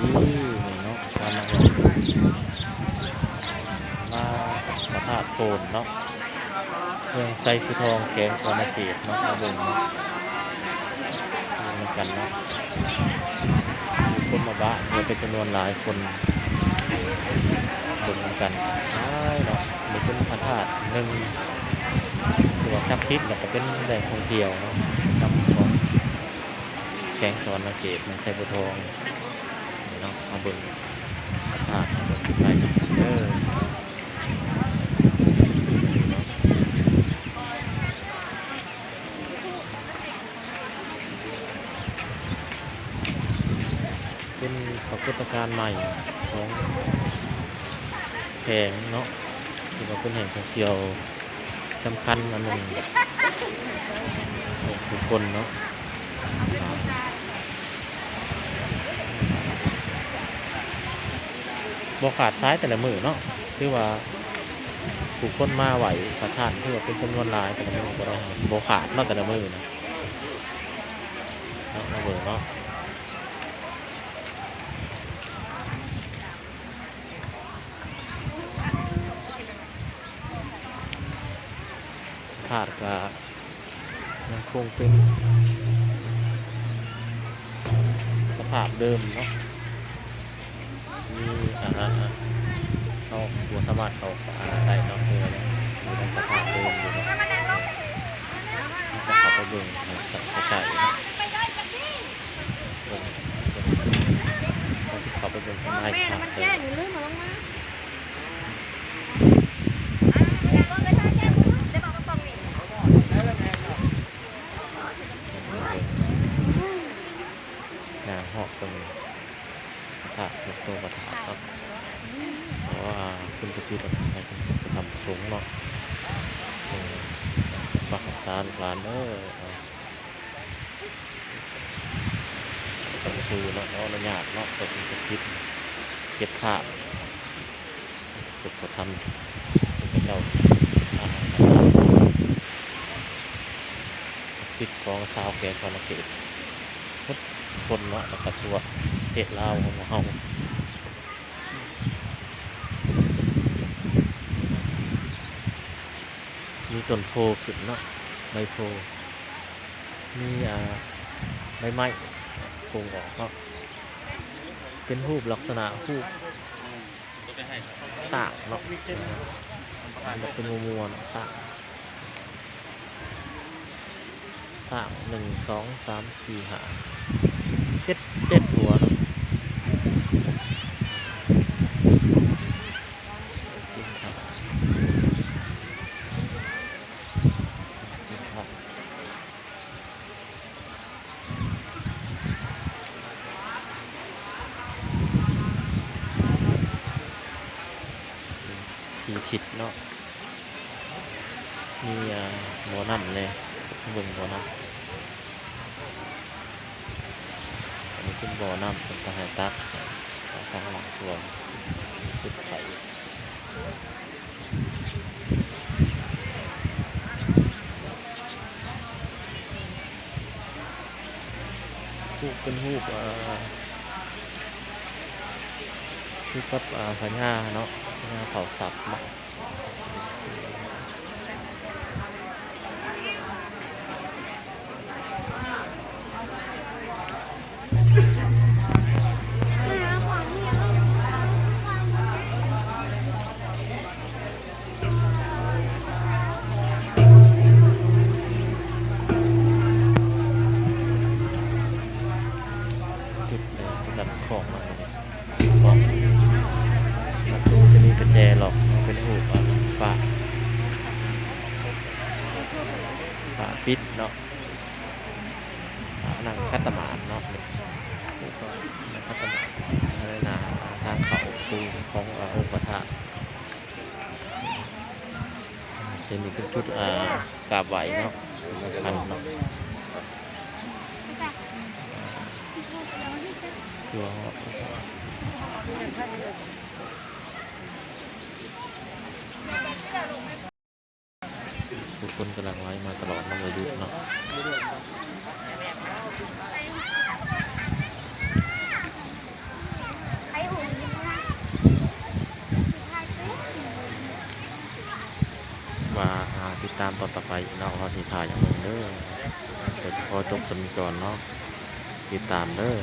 นี่เนาะมาประทาดโทนเนาะเมืองไซฟูทองแกงสอนเขตเนาะมาเบิ่งเนาะเหมือนกันเนาะมีคนมาบ้านเยอะเป็นจำนวนหลายคนเบิ่งเหมือนกันเนาะมีเป็นพระธาตุหนึ่งตัวทับทิศแล้วก็เป็นแหล่งท่องเที่ยวเนาะนำของแกงสอนเขตเมืองไซฟูทองเนาะมาเบิ่งพระธาตุมาเบิ่งใกล้เป็นปรากฏการณ์ใหม่ของแผงเนาะที่ว่าเป็นแห่งท่องเที่ยวสำคัญอันหนึ่งของทุกคนเนาะบ่ขาดซ้ายแต่ละมือเนาะคือว่าผู้คนมาไหวพระธาตุที่ว่าเป็นจำนวนหลายแต่ละมือก็ได้บ่ขาดเนาะแต่ละมือนะเนาะมาเบิ่งเนาะธาตุก็ยังคงเป็นสภาพเดิมเนาะมีเขาบัวสามารถเขาได้เนาะคืออะไรอยู่ในสภาพเดิมอยู่เนาะเขาไปเบิ่งเขาใจเนาะเบิ่งเขาที่เขาไปเบิ่งข้างในครับหอกตรงถาดตัวกระถาครับ เพราะว่าคุณจะซื้อรถไฟจะทำสูงเนาะฝากสารร้านต้องซื้อเนาะอนุญาตเนาะต้องจะคิดเก็บค่าเก็บเขาทำเป็นเจ้าคิดของชาวแกงคนละเขตทุกคนเนาะแล้วก็ตัวเขตลาวของเรามีต้นโพขึ้นเนาะใบโพมีใบไม้โป่งออกเนาะเป็นรูปลักษณะรูปสากเนาะมันเป็นมัวๆเนาะสาก1 2 3 4 5 7หัวเนาะผิดเนาะมีหัวน้ำเลยบ่งหัวน้ำอันนี้เป็นบ่อน้ำเป็นตะไคร่ตักสร้างหลังส่วนจุดไข่ฮูกเป็นฮูกที่กับพญาเนาะพญาเผาสับเนาะของประตูจะมีกุญแจหรอกเป็นหูฝาปิดเนาะนั่งคัตมาดเนาะนี่ก็นั่งคัตมาดอะไรนะทางเขาตูขององค์พระธาตุจะมีเป็นชุดกราบไหวเนาะสำคัญเนาะตัวทุกคนกำลังไว้มาตลอดน้ำอายุเนาะ ตามตอนต่อไปเนาะว่าสิถ่ายอย่างหนึงเด้อแต่เฉพาะจบสำนีก่อนเนาะติดตามเด้อ